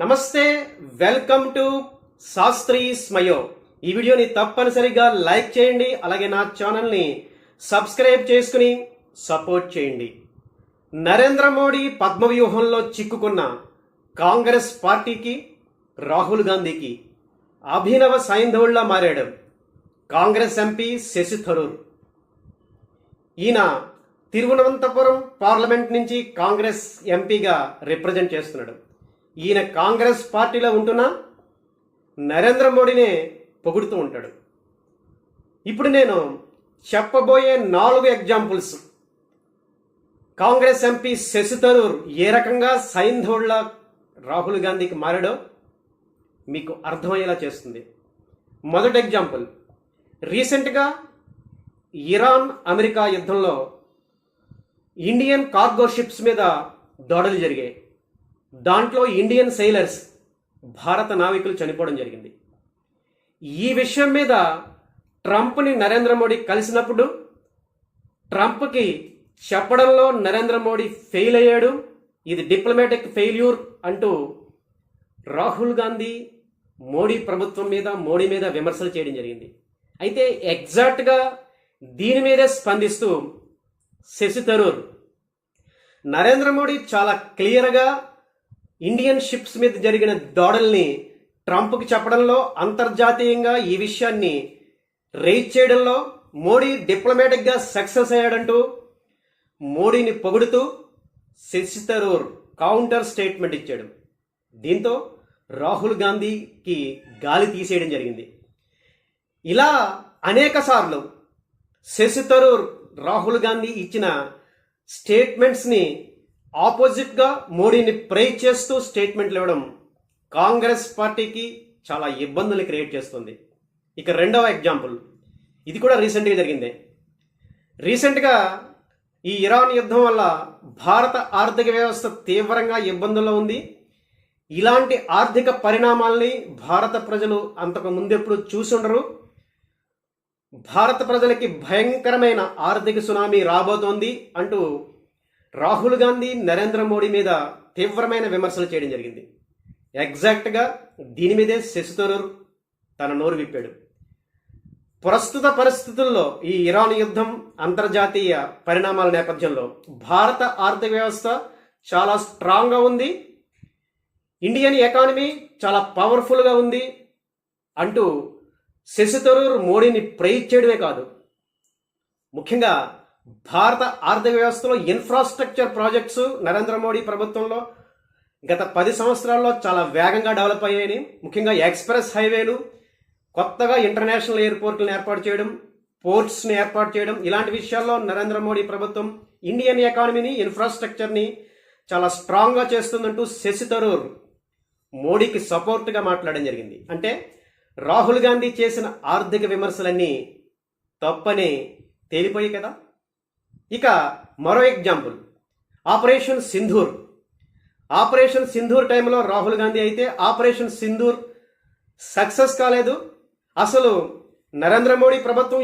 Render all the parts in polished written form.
నమస్తే, welcome to Sastry స్మయో. ఈ వీడియోని తప్పనిసరిగా లైక్ చేయండి, అలాగే నా ఛానల్ని సబ్స్క్రైబ్ చేసుకుని సపోర్ట్ చేయండి. నరేంద్ర మోడీ పద్మవ్యూహంలో చిక్కుకున్న కాంగ్రెస్ పార్టీకి, రాహుల్ గాంధీకి అభినవ సైంధవుల్లా మారాడు కాంగ్రెస్ ఎంపీ శశి థరూర్. ఈయన తిరువనంతపురం పార్లమెంట్ నుంచి కాంగ్రెస్ ఎంపీగా రిప్రజెంట్ చేస్తున్నాడు. ఈయన కాంగ్రెస్ పార్టీలో ఉంటున్నా నరేంద్ర మోడీనే పొగుడుతూ ఉంటాడు. ఇప్పుడు నేను చెప్పబోయే 4 ఎగ్జాంపుల్స్ కాంగ్రెస్ ఎంపీ శశి థరూర్ ఏ రకంగా సైంధవుల్లా రాహుల్ గాంధీకి మారాడో మీకు అర్థమయ్యేలా చేస్తుంది. మొదటి ఎగ్జాంపుల్, రీసెంట్గా ఇరాన్ అమెరికా యుద్ధంలో ఇండియన్ కార్గో షిప్స్ మీద దాడులు జరిగాయి. దాంట్లో ఇండియన్ సెయిలర్స్, భారత నావికులు చనిపోవడం జరిగింది. ఈ విషయం మీద ట్రంప్ని నరేంద్ర మోడీ కలిసినప్పుడు ట్రంప్కి చెప్పడంలో నరేంద్ర మోడీ ఫెయిల్ అయ్యాడు. ఇది డిప్లొమాటిక్ ఫెయిల్యూర్ అంటూ రాహుల్ గాంధీ మోడీ ప్రభుత్వం మీద, మోడీ మీద విమర్శలు చేయడం జరిగింది. అయితే ఎగ్జాక్ట్గా దీని మీదే స్పందిస్తూ శశి థరూర్, నరేంద్ర మోడీ చాలా క్లియర్గా ఇండియన్ షిప్స్ మీద జరిగిన దాడుల్ని ట్రంప్కి చెప్పడంలో, అంతర్జాతీయంగా ఈ విషయాన్ని రైజ్ చేయడంలో మోడీ డిప్లొమాటిక్గా సక్సెస్ అయ్యాడంటూ మోడీని పొగుడుతూ శశి థరూర్ కౌంటర్ స్టేట్మెంట్ ఇచ్చాడు. దీంతో రాహుల్ గాంధీకి గాలి తీసేయడం జరిగింది. ఇలా అనేక సార్లు శశి థరూర్ రాహుల్ గాంధీ ఇచ్చిన స్టేట్మెంట్స్ని ఆపోజిట్గా మోడీని ప్రైజ్ చేస్తూ స్టేట్మెంట్లు ఇవ్వడం కాంగ్రెస్ పార్టీకి చాలా ఇబ్బందులు క్రియేట్ చేస్తుంది. ఇక రెండవ ఎగ్జాంపుల్, ఇది కూడా రీసెంట్గా జరిగిందే. రీసెంట్గా ఈ ఇరాన్ యుద్ధం వల్ల భారత ఆర్థిక వ్యవస్థ తీవ్రంగా ఇబ్బందుల్లో ఉంది. ఇలాంటి ఆర్థిక పరిణామాల్ని భారత ప్రజలు అంతకు ముందెప్పుడు చూసి ఉండరు. భారత ప్రజలకి భయంకరమైన ఆర్థిక సునామీ రాబోతోంది అంటూ రాహుల్ గాంధీ నరేంద్ర మోడీ మీద తీవ్రమైన విమర్శలు చేయడం జరిగింది. ఎగ్జాక్ట్గా దీని మీదే శశి థరూర్ తన నోరు విప్పాడు. ప్రస్తుత పరిస్థితుల్లో ఈ ఇరాన్ యుద్ధం, అంతర్జాతీయ పరిణామాల నేపథ్యంలో భారత ఆర్థిక వ్యవస్థ చాలా స్ట్రాంగ్గా ఉంది, ఇండియన్ ఎకానమీ చాలా పవర్ఫుల్గా ఉంది అంటూ శశి థరూర్ మోడీని ప్రైజ్ చేయడమే కాదు, ముఖ్యంగా భారత ఆర్థిక వ్యవస్థలో ఇన్ఫ్రాస్ట్రక్చర్ ప్రాజెక్ట్స్ నరేంద్ర మోడీ ప్రభుత్వంలో గత 10 సంవత్సరాల్లో చాలా వేగంగా డెవలప్ అయ్యాయని, ముఖ్యంగా ఎక్స్ప్రెస్ హైవేలు, కొత్తగా ఇంటర్నేషనల్ ఎయిర్పోర్ట్లను ఏర్పాటు చేయడం, పోర్ట్స్ని ఏర్పాటు చేయడం, ఇలాంటి విషయాల్లో నరేంద్ర మోడీ ప్రభుత్వం ఇండియన్ ఎకానమీని, ఇన్ఫ్రాస్ట్రక్చర్ని చాలా స్ట్రాంగ్గా చేస్తుందంటూ శశి థరూర్ మోడీకి సపోర్ట్గా మాట్లాడడం జరిగింది. అంటే రాహుల్ గాంధీ చేసిన ఆర్థిక విమర్శలన్నీ తప్పని తేలిపోయాయి కదా. ఇక మరో example, operation Sindoor. Operation Sindoor టైంలో రాహుల్ గాంధీ అయితే ఆపరేషన్ సింధూర్ సక్సెస్ కాలేదు. అసలు నరేంద్ర మోడీ ప్రభుత్వం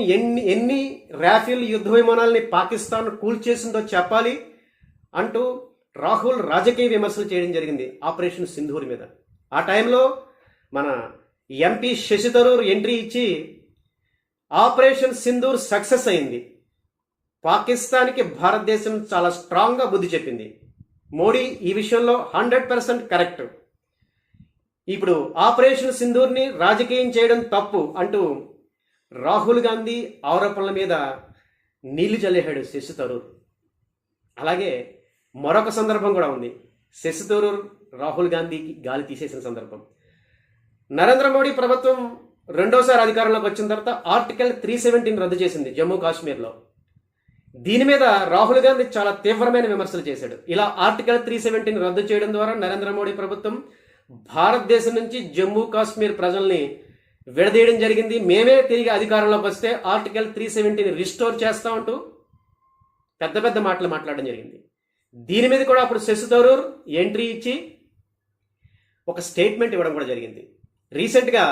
ఎన్ని రాఫెల్ యుద్ధ విమానాలని పాకిస్తాన్ కూల్చేసిందో చెప్పాలి అంటూ రాహుల్ రాజకీయ విమర్శలు చేయడం జరిగింది ఆపరేషన్ సింధూర్ మీద. ఆ టైంలో మన ఎంపీ శశి థరూర్ ఎంట్రీ ఇచ్చి ఆపరేషన్ సింధూర్ సక్సెస్ అయింది, పాకిస్తాన్కి భారతదేశం చాలా స్ట్రాంగ్గా బుద్ధి చెప్పింది, మోడీ ఈ విషయంలో 100% కరెక్ట్, ఇప్పుడు ఆపరేషన్ సింధూర్ని రాజకీయం చేయడం తప్పు అంటూ రాహుల్ గాంధీ ఆరోపణల మీద నీళ్లు చల్లేశాడు శశి థరూర్. అలాగే మరొక సందర్భం కూడా ఉంది, శశి థరూర్ రాహుల్ గాంధీకి గాలి తీసేసిన సందర్భం. నరేంద్ర మోడీ ప్రభుత్వం రెండోసారి అధికారంలోకి వచ్చిన తర్వాత ఆర్టికల్ 370 రద్దు చేసింది జమ్మూ కాశ్మీర్లో. దీని మీద రాహుల్ గాంధీ చాలా తీవ్రమైన విమర్శలు చేశాడు. ఇలా ఆర్టికల్ 370 రద్దు చేయడం ద్వారా నరేంద్ర మోడీ ప్రభుత్వం భారతదేశం నుంచి జమ్మూ కాశ్మీర్ ప్రజల్ని విడదీయడం జరిగింది. మేమే తిరిగి అధికారంలోకి వస్తే ఆర్టికల్ 370 రిస్టోర్ చేస్తామంటూ పెద్ద పెద్ద మాటలు మాట్లాడడం జరిగింది. దీని మీద కూడా అప్పుడు శశి థరూర్ ఎంట్రీ ఇచ్చి ఒక స్టేట్మెంట్ ఇవ్వడం కూడా జరిగింది. రీసెంట్గా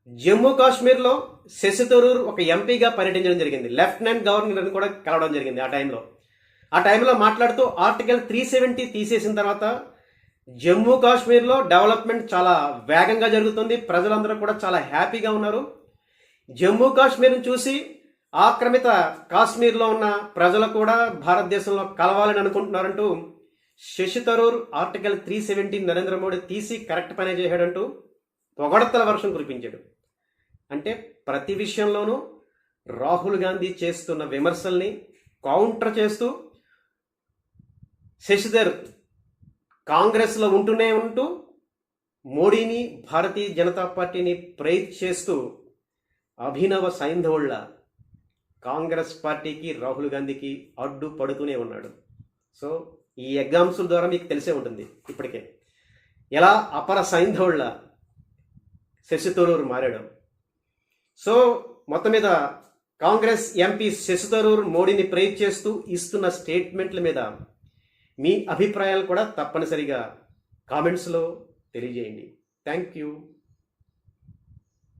జమ్మూ కాశ్మీర్లో శశి థరూర్ ఒక ఎంపీగా పర్యటించడం జరిగింది. లెఫ్టినెంట్ గవర్నర్ని కూడా కలవడం జరిగింది. ఆ టైంలో మాట్లాడుతూ ఆర్టికల్ 370 తీసేసిన తర్వాత జమ్మూ కాశ్మీర్లో డెవలప్మెంట్ చాలా వేగంగా జరుగుతుంది. ప్రజలందరూ కూడా చాలా హ్యాపీగా ఉన్నారు. జమ్మూ కాశ్మీర్ని చూసి ఆక్రమిత కాశ్మీర్లో ఉన్న ప్రజలు కూడా భారతదేశంలో కలవాలని అనుకుంటున్నారంటూ శశి థరూర్ ఆర్టికల్ 370 నరేంద్ర మోడీ తీసి కరెక్ట్ పనే చేశాడంటూ పొగడతల వర్షం కురిపించాడు. అంటే ప్రతి విషయంలోనూ రాహుల్ గాంధీ చేస్తున్న విమర్శల్ని కౌంటర్ చేస్తూ శశిధర్ కాంగ్రెస్లో ఉంటూ మోడీని, భారతీయ జనతా పార్టీని ప్రైజ్ చేస్తూ అభినవ సైంధవుళ్ళ కాంగ్రెస్ పార్టీకి, రాహుల్ గాంధీకి అడ్డు పడుతూనే ఉన్నాడు. సో ఈ ఎగ్జామ్పుల్ ద్వారా మీకు తెలిసే ఉంటుంది ఇప్పటికే ఎలా అపర సైంధవుళ్ళ శశి థరూర్ మారాడు. సో మొత్తం మీద కాంగ్రెస్ ఎంపీ శశి థరూర్ మోడీని ప్రైజ్ చేస్తూ ఇస్తున్న స్టేట్మెంట్ల మీద మీ అభిప్రాయాలు కూడా తప్పనిసరిగా కామెంట్స్లో తెలియజేయండి. Thank you.